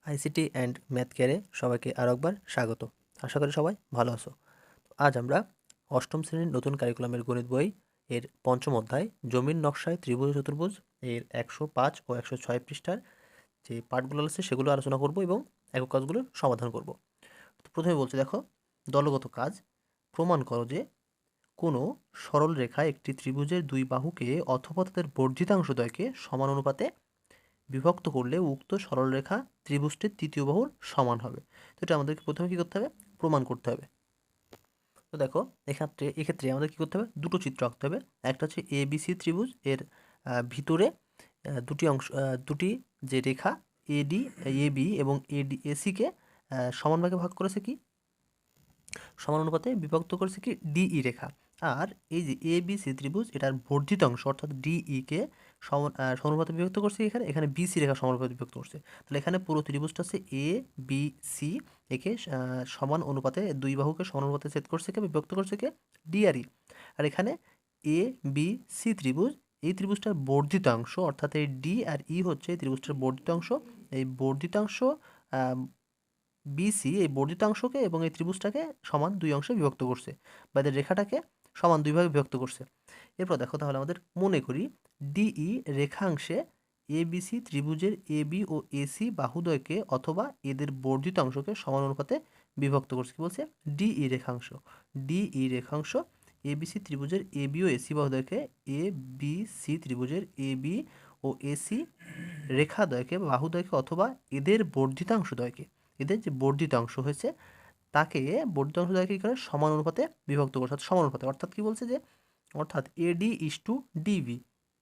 ICT and math কেয়ারে সবাইকে আরও একবার স্বাগত। আশা করি সবাই ভালো আছো। আজ আমরা অষ্টম শ্রেণীর নতুন কারিকুলামের গণিত বই এর পঞ্চম অধ্যায় জমির নকশায় ত্রিভুজ ও চতুর্ভুজ এর 105 ও 106 পৃষ্ঠার যে পাঠগুলো আছে সেগুলো আলোচনা করব এবং একক কাজগুলোর সমাধান করব। তো প্রথমে বলছে, দেখো, দলগত কাজ। প্রমাণ করো যে কোনো সরল রেখা একটি ত্রিভুজের দুই বাহুকে অথবা তাদের বর্ধিতাংশদ্বয়কে সমান অনুপাতে বিভক্ত করলে উক্ত সরলরেখা ত্রিভুজটির তৃতীয় বাহুর সমান হবে। তো এটা আমাদেরকে প্রথমে কী করতে হবে? প্রমাণ করতে হবে। তো দেখো, এক্ষেত্রে আমাদের কী করতে হবে? দুটো চিত্র আঁকতে হবে। একটা হচ্ছে এবিসি ত্রিভুজ, এর ভিতরে দুটি যে রেখা এডি, এবি এবং এসিকে সমান ভাগে ভাগ করেছে, কি সমান অনুপাতে বিভক্ত করেছে কি ডিই রেখা। আর এই যে এ বি সি ত্রিভুজ, এটার বর্ধিত অংশ অর্থাৎ ডিই কে সমানুপাতে বিভক্ত করছে, এখানে এখানে বিসি রেখা সমানুপাতে বিভক্ত করছে। তাহলে এখানে পুরো ত্রিভুজটা হচ্ছে এ বি সি, একে সমান অনুপাতে দুই বাহুকে সমান অনুপাতে ছেদ করছে, কে বিভক্ত করছে কে ডি আর ই। আর এখানে এ বি সি ত্রিভুজ, এই ত্রিভুজটার বর্ধিত অংশ অর্থাৎ এই ডি আর ই হচ্ছে এই ত্রিভুজটার বর্ধিত অংশ। এই বর্ধিতাংশ বিসি এই বর্ধিতাংশকে এবং এই ত্রিভুজটাকে সমান দুই অংশে বিভক্ত করছে, বা এদের রেখাটাকে সমান দুই ভাগে বিভক্ত করছে। এরপর দেখো, তাহলে আমাদের মনে করি ডিই রেখাংশে এবিসি ত্রিভুজের এবি ও এসি বাহুদ্বয়কে অথবা এদের বর্ধিত অংশকে সমান অনুপাতে বিভক্ত করছে। কি বলছে? ডিই রেখাংশ এবিসি ত্রিভুজের AB O AC বাহুদ্বয়কে A B C ত্রিভুজের এবি ও এসি রেখাদ্বয়কে বাহুদ্বয়কে অথবা এদের বর্ধিতাংশদ্বয়কে, এদের যে বর্ধিত অংশ হয়েছে তাকে বর্ধিত অংশ দ্বারা কী করে সমান অনুপাতে বিভক্ত করছে, সমান অনুপাতে। অর্থাৎ কি বলছে যে অর্থাৎ এডি is two DV,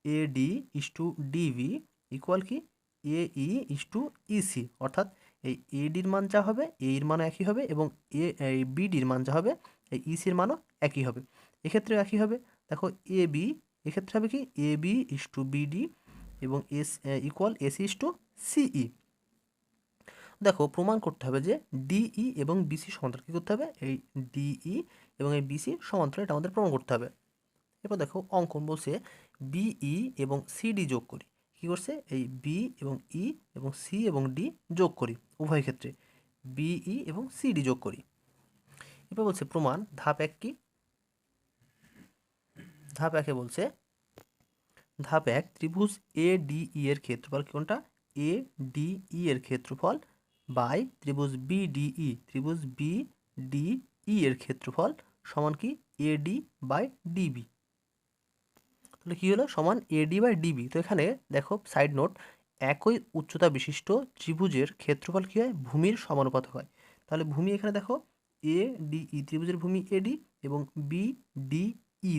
eddy is two DV equal কি এ ইস টু ইসি। অর্থাৎ এই এডির মান যা হবে এর মানও একই হবে এবং এই বিডির মান যা হবে এই ইসির মানও একই হবে। এক্ষেত্রে একই হবে। দেখো, এ বি এক্ষেত্রে হবে কি এ বি ইস টু বিডি এবং S equal AC is to সিই। দেখো, প্রমাণ করতে হবে যে ডিই এবং বিসি সমান্তরাল। কী করতে হবে? এই ডিই এবং এই বিসি সমান্তরাল, এটা আমাদের প্রমাণ করতে হবে। এরপর দেখো, অঙ্কন বলছে বিই এবং সিডি যোগ করি। কী করছে? এই বি এবং ই এবং সি এবং ডি যোগ করি, উভয় ক্ষেত্রে বিই এবং সিডি যোগ করি। এরপর বলছে প্রমাণ। ধাপ এক কি? ধাপ একে বলছে, ধাপ এক, ত্রিভুজ এ ডিই এর ক্ষেত্রফল কোনটা? এ ডিই এর ক্ষেত্রফল বাই ত্রিভুজ বিডিই এর ক্ষেত্রফল সমান কি এডি বাই ডিবি। তাহলে কী হলো? সমান এডি বাই ডিবি। তো এখানে দেখো, সাইড নোট, একই উচ্চতা বিশিষ্ট ত্রিভুজের ক্ষেত্রফল কী হয়? ভূমির সমানুপাত হয়। তাহলে ভূমি এখানে দেখো, এ ডিই ত্রিভুজের ভূমি এডি এবং বি ডিই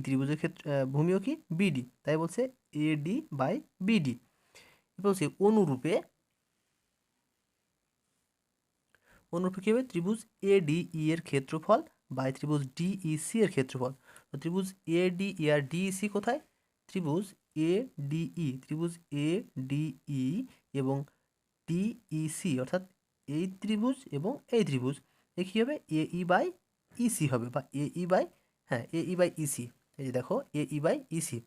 ত্রিভুজের ভূমিও কি বিডি, তাই বলছে এডি বাই বিডি। বলছে অনুরূপে কী হবে? ত্রিভুজ এডিই এর ক্ষেত্রফল বাই ত্রিভুজ ডিইসি এর ক্ষেত্রফল। তো ত্রিভুজ এডিই আর ডিইসি কোথায়? ত্রিভুজ এডিই এবং ডিইসি অর্থাৎ এই ত্রিভুজ এবং এই ত্রিভুজ, এ কী হবে? এই বাই ইসি হবে, বা এই বাই, হ্যাঁ, এই বাই ইসি। এই যে দেখো, এই বাই ইসি,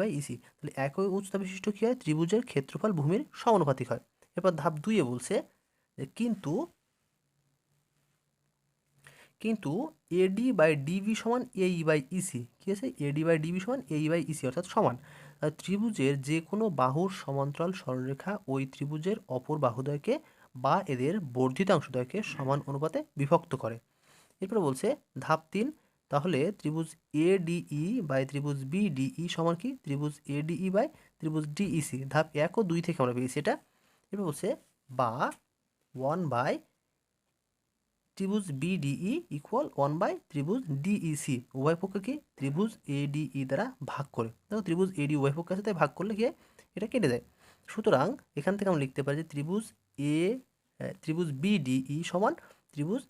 বাই ইসি। তাহলে একই উচ্চতা বিশিষ্ট কী হয়? ত্রিভুজের ক্ষেত্রফল ভূমির সমানুপাতিক হয়। এরপর ধাপ দুইয়ে বলছে যে কিন্তু এডি বাই ডিবি সমান এই বাই ইসি। কী আছে? এডি বাই ডিবি সমান এই বাই ইসি, অর্থাৎ সমান ত্রিভুজের যে কোনো বাহুর সমান্তরাল সরলরেখা ওই ত্রিভুজের অপর বাহুদ্বয়কে বা এদের বর্ধিতাংশদ্বয়কে সমান অনুপাতে বিভক্ত করে। এরপরে বলছে ধাপ তিন, তাহলে ত্রিভুজ এডিই বাই ত্রিভুজ বিডিই সমান কি? ত্রিভুজ এডিই বাই ত্রিভুজ ডিইসি। ধাপ 1 ও 2 থেকে আমরা পেয়েছি এটা। এরপর বলছে বা 1 বাই ত্রিভুজ বিডিই ইকুয়াল 1 বাই ত্রিভুজ ডিইসি, উভয় পক্ষকে ত্রিভুজ এডিই দ্বারা ভাগ করে। দেখো, ত্রিভুজ এডি উভয় পক্ষের সাথে ভাগ করলে গিয়ে এটা কেটে যায়। সুতরাং এখান থেকে আমরা লিখতে পারি যে ত্রিভুজ বিডিই সমান ত্রিভুজ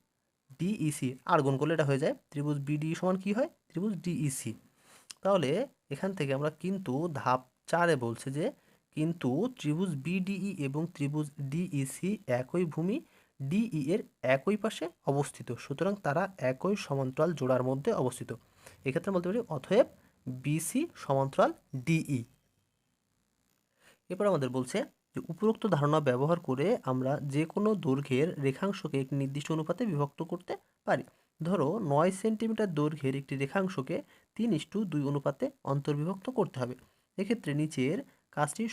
ডিইসি, আর গুণ করলে এটা হয়ে যায় ত্রিভুজ বিডিই সমান কি হয়? ত্রিভুজ ডিইসি। তাহলে এখান থেকে আমরা কিন্তু ধাপ 4-এ বলছে যে কিন্তু ত্রিভুজ বিডিই এবং ত্রিভুজ ডিইসি একই ভূমি ডিই এর একই পাশে অবস্থিত, সুতরাং তারা একই সমান্তরাল জোড়ার মধ্যে অবস্থিত। এক্ষেত্রে বলতে পারি অতএব বিসি সমান্তরাল ডিই। এরপর আমাদের বলছে যে উপরোক্ত ধারণা ব্যবহার করে আমরা যে কোনো দৈর্ঘ্যের রেখাংশকে একটি নির্দিষ্ট অনুপাতে বিভক্ত করতে পারি। ধরো 9 সেন্টিমিটার দৈর্ঘ্যের একটি রেখাংশকে 3:2 অনুপাতে অন্তর্বিভক্ত করতে হবে। এক্ষেত্রে নিচের কাজটি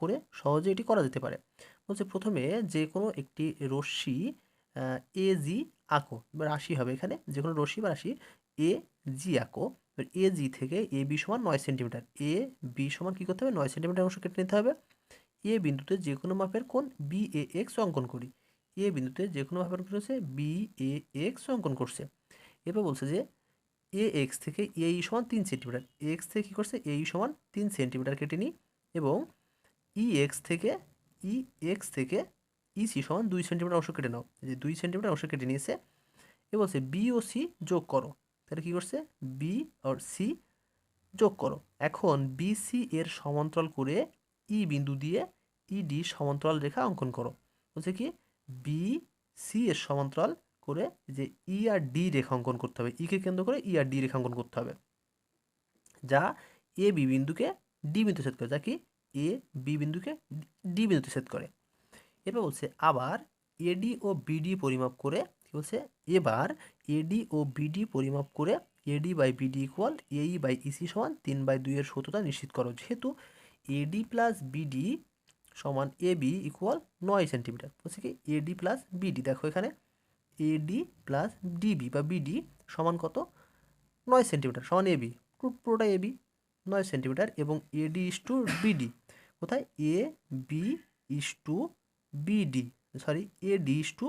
করে সহজে এটি করা যেতে পারে। বলছে প্রথমে যে কোনো একটি রশ্মি এ জি আঁকো, বা রাশি হবে এখানে, যে কোনো রশ্মি বা রাশি এ জি আঁকো। এ জি থেকে এ বি সমান 9 সেন্টিমিটার, এ বি সমান কী করতে হবে, 9 সেন্টিমিটার অংশ কেটে নিতে হবে। এ বিন্দুতে যে কোনো মাপের কোণ বি এ এক্স অঙ্কন করি। এ বিন্দুতে যে কোনো মাপের কোণ হচ্ছে বি এ এক্স অঙ্কন করছে। এরপর বলছে যে এ এক্স থেকে এ ই সমান 3 সেন্টিমিটার, এক্স থেকে কী করছে, এ ই সমান 3 সেন্টিমিটার কেটে নিই, এবং ই এক্স থেকে ই সি সমান 2 সেন্টিমিটার অংশ কেটে নাও। যে 2 সেন্টিমিটার অংশ কেটে নিয়েছে। এ বলছে বি ও সি যোগ করো। তাহলে কী করছে, বি আর সি যোগ করো। এখন বি সি এর সমান্তরাল করে ই বিন্দু দিয়ে ইডি সমান্তরাল রেখা অঙ্কন করো। বলছে কি, বি সি এর সমান্তরাল করে যে ই আর ডি রেখা অঙ্কন করতে হবে, ইকে কেন্দ্র করে ই আর ডি রেখা অঙ্কন করতে হবে, যা এ বি বিন্দুকে ডি বিন্দুতে ছেদ করে, যা কি এ বি বিন্দুকে ডি বিন্দুতে ছেদ করে। এবার বলছে আবার এডি ও বিডি পরিমাপ করে, কি বলছে, এবার এডি ও বিডি পরিমাপ করে এডি বাই বিডি ইকুয়াল এই বাই ইসি সমান 3/2 এর সত্যতা নিশ্চিত করো। যেহেতু এডি প্লাস বিডি সমান এ বি ইকুয়াল 9 সেন্টিমিটার, বলছে কি এডি প্লাস বিডি, দেখো এখানে এডি প্লাস ডিবি বা বিডি সমান কত, 9 সেন্টিমিটার, সমান এবি, পুরোটা এবি 9 সেন্টিমিটার, এবং এডি ইস টু বিডি কোথায়, A B is to BD, sorry AD is to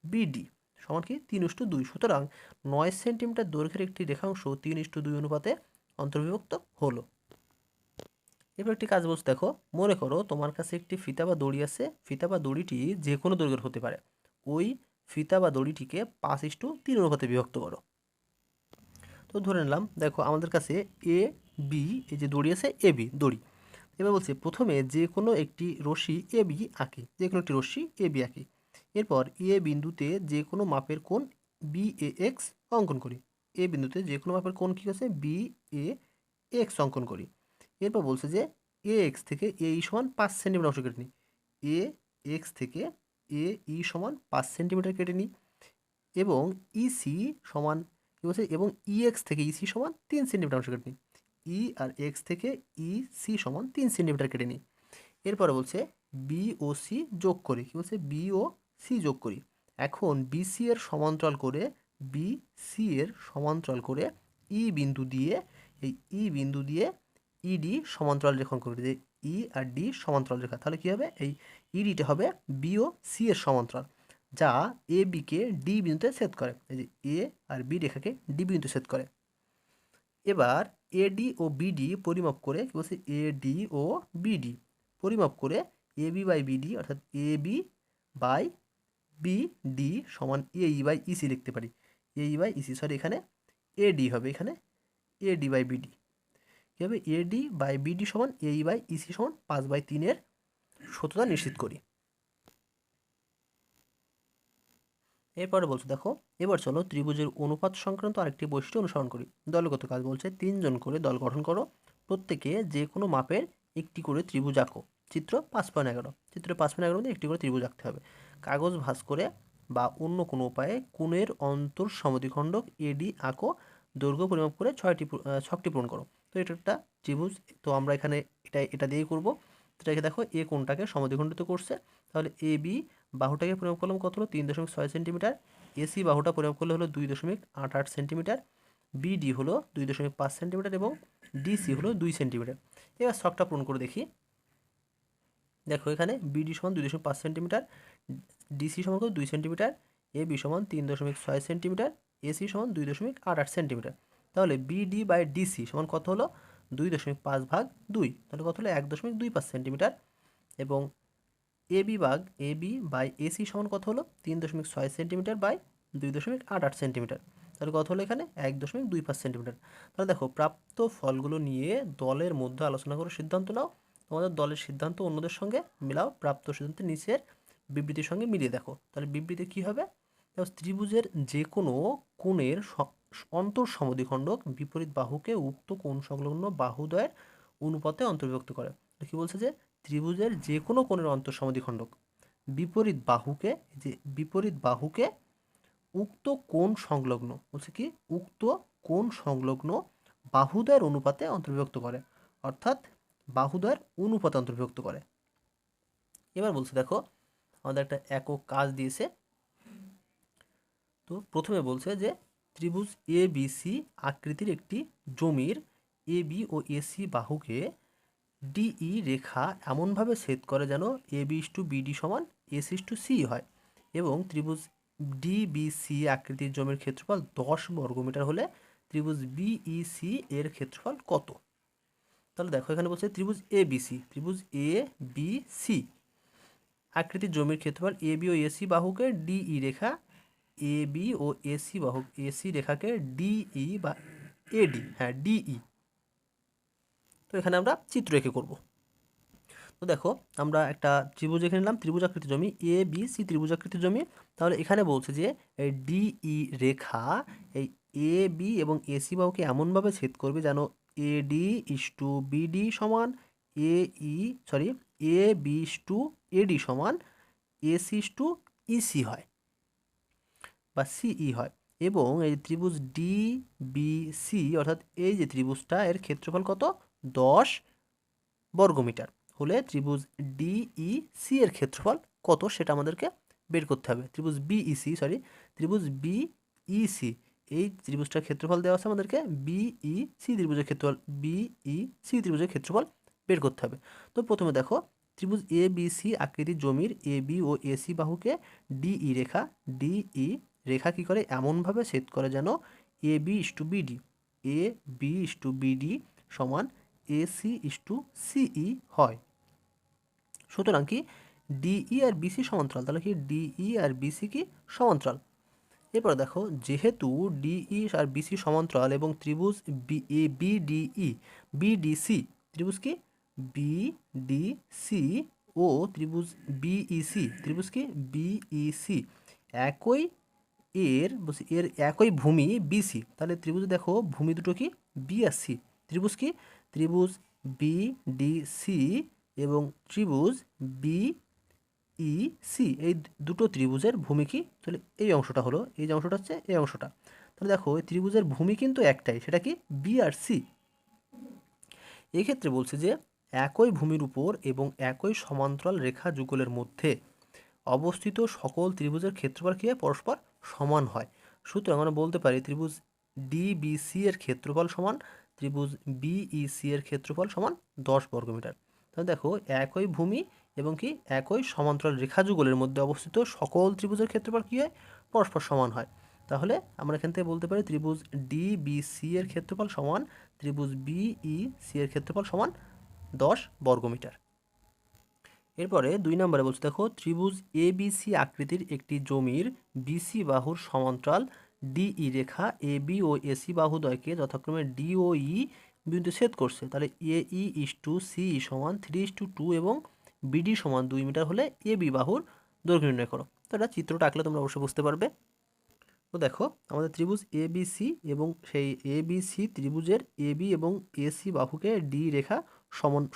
BD সমান কি 3:2। সুতরাং 9 সেন্টিমিটার দৈর্ঘ্যের একটি রেখাংশ 3:2 অনুপাতে অন্তর্বিভক্ত হলো। এবার একটি কাজ বলছে, দেখো মনে করো তোমার কাছে একটি ফিতা বা দড়ি আছে, ফিতা বা দড়িটি যে কোনো দৈর্ঘ্যের হতে পারে। ওই ফিতা বা দড়িটিকে 5:3 অনুপাতে বিভক্ত করো। তো ধরে নিলাম, দেখো আমাদের কাছে এ বি, এই যে দড়ি আছে এ বি দড়ি। এবার বলছে প্রথমে যে কোনো একটি রশ্মি এ বি আঁকি, যে কোনো একটি রশ্মি এ বি আঁকি। এরপর এ বিন্দুতে যে কোনো মাপের কোণ বি এ এক্স অঙ্কন করি। এ বিন্দুতে যে কোনো মাপের কোণ কী আছে, বি এ এক্স অঙ্কন করি। এরপর বলছে যে এ এক্স থেকে এ ই সমান 5 সেন্টিমিটার অংশ কেটে নিই। এ এক্স থেকে এ ই সমান 5 সেন্টিমিটার কেটে নিই, এবং ইসি সমান, কী বলছে, এবং ই এক্স থেকে ইসি সমান 3 সেন্টিমিটার অংশ কেটে নিই। ই আর এক্স থেকে ই সি সমান 3 সেন্টিমিটার কেটে নিই। এরপরে বলছে বি ও সি যোগ করি, কী বলছে, বি ও সি যোগ করি। এখন বি সি এর সমান্তরাল করে ই বিন্দু দিয়ে, এই ই বিন্দু দিয়ে ইডি সমান্তরাল রেখা অঙ্কন করি, যে ই আর ডি সমান্তরাল রেখা। তাহলে কী হবে, এই ইডিটা হবে বি ও সি এর সমান্তরাল, যা এ বিকে ডি বিন্দুতে ছেদ করে। এই যে এ আর বি রেখাকে ডি বিন্দুতে ছেদ করে। এবার এডি ও বিডি পরিমাপ করে, কি বলছে, এডি ও বিডি পরিমাপ করে এ বি বাই বিডি, অর্থাৎ এ বি বাই বিডি সমান এই বাই ইসি লিখতে পারি। এই বাই ইসি, সরি এখানে এডি হবে, এখানে এডি বাই বিডি কী হবে, এডি বাই বিডি সমান এই বাই ইসি সমান 5/3 সত্যতা নিশ্চিত করি। এরপরে বলছে, দেখো এবার চলো ত্রিভুজের অনুপাত সংক্রান্ত আরেকটি বৈশিষ্ট্য অনুসরণ করি। দলগত কাজ বলছে, 3 জন করে দল গঠন করো, প্রত্যেকে যে কোনো মাপের একটি করে ত্রিভুজ আঁকো। চিত্র 5.11, চিত্র 5.11 মধ্যে একটি করে ত্রিভুজ আঁকতে হবে। কাগজ ভাঁজ করে বা অন্য কোনো উপায়ে কোণের অন্তর সমদ্বিখণ্ডক এডি আঁকো, দৈর্ঘ্য পরিমাপ করে ছকটি পূরণ করো। তো এটা একটা ত্রিভুজ, তো আমরা এখানে এটা দিয়েই করবো। এটাকে দেখো এ কোণটাকে সমদ্বিখণ্ডিত করছে, তাহলে এ বি বাহুটাকে পরিমাপ করলাম কত হলো, 3.6 সেন্টিমিটার। এসি বাহুটা পরিমাপ করলে হলো 2.88 সেন্টিমিটার। বিডি হলো 2.5 সেন্টিমিটার, এবং ডিসি হলো 2 সেন্টিমিটার। এবার ছকটা পূরণ করে দেখি। দেখো এখানে বিডি সমান 2.5 সেন্টিমিটার, ডিসি সমান 2 সেন্টিমিটার, এ বি সমান 3.6 সেন্টিমিটার, এসি সমান 2.88 সেন্টিমিটার। তাহলে বিডি বাই ডিসি সমান কত হলো, 2.5/2, তাহলে কত হলো 1.25 সেন্টিমিটার। এবং এ বি বাই এসি সমান কত হলো, 3.6 সেন্টিমিটার বাই 2.88 সেন্টিমিটার, তাহলে কত হলো এখানে 1.25 সেন্টিমিটার। তাহলে দেখো প্রাপ্ত ফলগুলো নিয়ে দলের মধ্যে আলোচনা করে সিদ্ধান্ত নাও। তোমাদের দলের সিদ্ধান্ত অন্যদের সঙ্গে মেলাও, প্রাপ্ত সিদ্ধান্ত নিচের বিবৃতির সঙ্গে মিলিয়ে দেখো। তাহলে বিবৃতি কী হবে, ত্রিভুজের যে কোনো কোণের অন্তর সমদ্বিখণ্ডক বিপরীত বাহুকে উক্ত কোণ সংলগ্ন বাহুদ্বয়ের অনুপাতে অন্তর্ভুক্ত করে। কী বলছে যে ত্রিভুজের যে কোনো কোণের অন্তঃসমদ্বিখণ্ডক বিপরীত বাহুকে উক্ত কোণ সংলগ্ন বলছে কি উক্ত কোণ সংলগ্ন বাহুদ্বয়ের অনুপাতে অন্তর্ভুক্ত করে, অর্থাৎ বাহুদ্বয়ের অনুপাতে অন্তর্ভুক্ত করে। এবার বলছে দেখো আমাদের একটা একক কাজ দিয়েছে। তো প্রথমে বলছে যে ত্রিভুজ এ বি সি আকৃতির একটি জমির A B O AC বাহুকে DE রেখা এমনভাবে ছেদ করে যেন এ বি ইস টু বিডি সমান এস ইস টু সি হয়, এবং ত্রিভুজ ডিবিসি আকৃতির জমির ক্ষেত্রফল 10 বর্গমিটার হলে ত্রিভুজ বিইসি এর ক্ষেত্রফল কত? তাহলে দেখো এখানে বলছে ত্রিভুজ এ বি সি আকৃতির জমির ক্ষেত্রফল A B O AC বাহুকে DE Rekha A B O AC রেখাকে ডিই বা এডি, ডিই। তো এখানে আমরা চিত্র এঁকে করব। তো দেখো আমরা একটা ত্রিভুজ এঁকে নিলাম, ত্রিভুজ আকৃতির জমি এ বি সি ত্রিভুজ আকৃতির জমি। তাহলে এখানে বলছে যে এই ডিই রেখা এই এ বি এবং এসি বাহুকে এমনভাবে ছেদ করবে যেন এডি ইস টু বিডি সমান এ বি ইস টু এডি সমান এসি ইস টু ইসি হয় বা সিই হয়, এবং এই ত্রিভুজ ডি বি সি অর্থাৎ এই যে ত্রিভুজটা এর ক্ষেত্রফল কত 10 বর্গমিটার হলে ত্রিভুজ ডিইসি এর ক্ষেত্রফল কত সেটা আমাদেরকে বের করতে হবে। ত্রিভুজ বিইসি এই ত্রিভুজটার ক্ষেত্রফল দেওয়া আছে আমাদেরকে, বিইসি ত্রিভুজের ক্ষেত্রফল বের করতে হবে। তো প্রথমে দেখো ত্রিভুজ এ বি সি আকৃতির জমির A B O AC বাহুকে DE রেখা কি করে এমনভাবে ছেদ করে যেন এ বি ইস টু বিডি সমান এসি ইস টু সিই হয়। সুতরাং কি ডিই আর বিসি সমান্তরাল, তাহলে কি ডিই আর বিসি কি সমান্তরাল। এরপর দেখো যেহেতু ডিই আর বিসি সমান্তরাল এবং ত্রিভুজ বিডিসি ত্রিভুজ কি বিডিসি ও ত্রিভুজ বিইসি একই এর একই ভূমি বিসি, তাহলে ত্রিভুজ দেখো ভূমি দুটো কি বি আর সি। ত্রিভুজ বিডিসি এবং ত্রিভুজ বিইসি এই দুটো ত্রিভুজের ভূমি কি, তাহলে এই অংশটা হলো, এই যে অংশটা হচ্ছে এই অংশটা। তাহলে দেখো এই ত্রিভুজের ভূমি কিন্তু একটাই, সেটা কি বি আর সি। এক্ষেত্রে বলছে যে একই ভূমির উপর এবং একই সমান্তরাল রেখা যুগলের মধ্যে অবস্থিত সকল ত্রিভুজের ক্ষেত্রফল কি পরস্পর সমান হয়। সুতরাং আমরা বলতে পারি ত্রিভুজ ডিবিসি এর ক্ষেত্রফল সমান ত্রিভুজ বিইসি এর ক্ষেত্রফল সমান 10 বর্গমিটার। তাহলে দেখো একই ভূমি এবং কি একই সমান্তরাল রেখা যুগলের মধ্যে অবস্থিত সকল ত্রিভুজের ক্ষেত্রফল কি হয় পরস্পর সমান হয়। তাহলে আমরা এখান থেকে বলতে পারি ত্রিভুজ ডিবিসি এর ক্ষেত্রফল সমান ত্রিভুজ বিইসি এর ক্ষেত্রফল সমান 10 বর্গমিটার। এরপরে 2 নম্বরে বলছে দেখো ত্রিভুজ এবিসি আকৃতির একটি জমির বিসি বাহুর সমান্তরাল ডিই রেখা এবি ও এসি বাহুদ্বয়কে যথাক্রমে ডি ও ই বিন্দুতে ছেদ করছে। তাহলে এই ইস টু সি সমান 3:2 এবং বিডি সমান 2 মিটার হলে এবি বাহুর দৈর্ঘ্য নির্ণয় করো। তো এটা চিত্রটা আঁকলে তোমরা অবশ্যই বুঝতে পারবে। তো দেখো আমাদের ত্রিভুজ এবিসি এবং সেই এবিসি ত্রিভুজের এবি এবং এসি বাহুকে ডি রেখা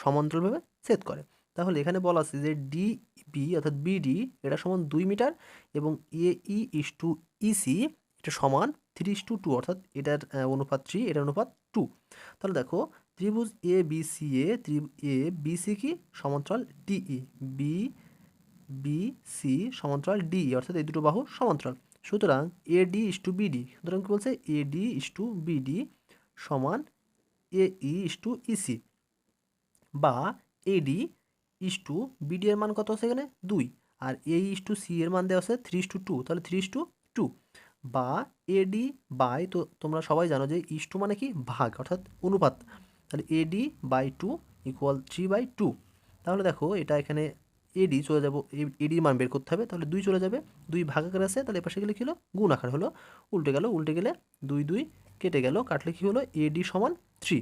সমান্তরালভাবে ছেদ করে। তাহলে এখানে বলা আছে যে ডিবি অর্থাৎ বিডি এটা সমান 2 মিটার এবং এই ইস টু ইসি এটা সমান 3:2 অর্থাৎ এটার অনুপাত 3 এটার অনুপাত 2। তাহলে দেখো ত্রিভুজ এ বি সি কি সমান্তরাল ডিই বি সি সমান্তরাল ডিই অর্থাৎ এই দুটো বাহু সমান্তরাল। সুতরাং এডি ইস টু বিডি, সুতরাং কি বলছে এডি ইস টু বিডি সমান এই ইস টু ইসি, বা এডি ইস টু বিডি এর মান কত আছে এখানে 2 আর এই ইস টু সি এর মান দেওয়া আছে 3:2, তাহলে 3:2 বা এডি বাই, তো তোমরা সবাই জানো যে ইস টু মানে কি ভাগ অর্থাৎ অনুপাত, তাহলে এডি বাই 2 ইকুয়াল 3/2। তাহলে দেখো এটা এখানে এডি চলে যাবো, এডির মান বের করতে হবে, তাহলে 2 চলে যাবে, 2 ভাগ আকারে আছে, তাহলে এপাশে গেলে কি হলো গুণ আকার হলো, উল্টে গেলে 2 কেটে গেল, কাটলে কি হলো এডি সমান 3।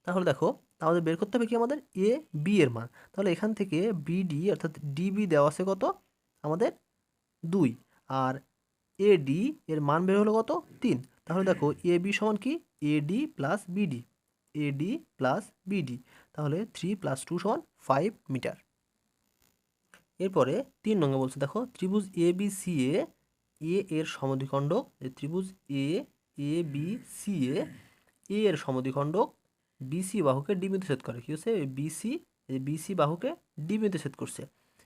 তাহলে দেখো আমাদের বের করতে হবে কি আমাদের এ বি এর মান। তাহলে এখান থেকে বিডি অর্থাৎ ডিবি দেওয়া আছে কত আমাদের 2 আর এডি এর মান বের হলো কত 3। তাহলে দেখো এ বি সমান কি এডি প্লাস বিডি, তাহলে 3 + 2 = 5 মিটার। এরপরে 3 নঙ্গে বলছে দেখো ত্রিভুজ এ বি সি এ এর সমদ্বিখণ্ডক, ত্রিভুজ এ বি সি এ এর সমদ্বিখণ্ডক বিসি বাহুকে ডি বিন্দুতে ছেদ করে। কি হচ্ছে বিসি বাহুকে ডি বিন্দুতে ছেদ করছে।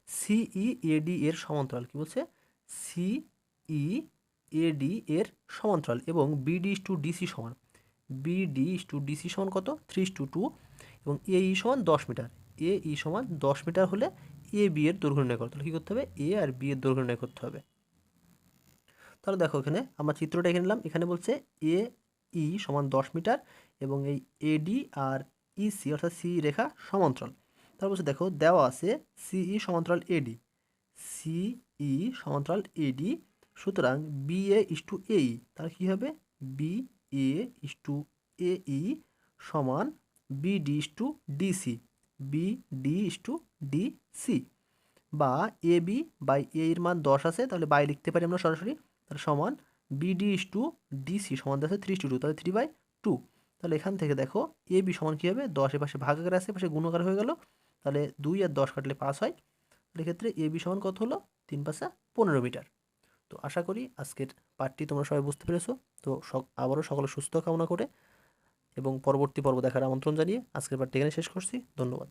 সিই এডি এর সমান্তরাল, কি বলছে সিই এডি এর সমান্তরাল এবং বিডি টু ডিসি সমান, বিডি টু ডিসি সমান কত 3:2 এবং এই সমান 10 মিটার। এই সমান 10 মিটার হলে এ বি এর দৈর্ঘ্য নির্ণয় করতে হলে কী করতে হবে, এ আর বি এর দৈর্ঘ্য নির্ণয় করতে হবে। তাহলে দেখো এখানে আমরা চিত্রটা এঁকে নিলাম। এখানে বলছে এ ই সমান 10 মিটার এবং এই এডি আর ইসি অর্থাৎ সি রেখা সমান্তরাল। তারপর বলছে দেখো দেওয়া আছে সিই সমান্তরাল এডি, সিই সমান্তরাল এডি, সুতরাং বি এ ইস টু এই, তাহলে কী হবে বি এ ইস টু এই সমান BD is to DC, BD is to DC, বা এ বি বাই এ এর মান 10 আছে তাহলে বাই লিখতে পারি আমরা সরাসরি, তাহলে সমান বিডি ইস টু ডিসি সমান আছে 3:2, তাহলে 3/2। তাহলে এখান থেকে দেখো এ বি সমান কী হবে 10 এর পাশে ভাগাকার আছে, পাশে গুণাকার হয়ে গেল, তাহলে 2 আর 10 কাটলে 5 হয়। এক্ষেত্রে এ বি সমান কত হলো 3×5 = 15 মিটার। তো আশা করি আজকের পাঠটি তোমরা সবাই বুঝতে পেরেছো। তো আবারও সকলে সুস্থ কামনা করে এবং পরবর্তী পর্ব দেখার আমন্ত্রণ জানিয়ে আজকের পাঠটি এখানে শেষ করছি। ধন্যবাদ।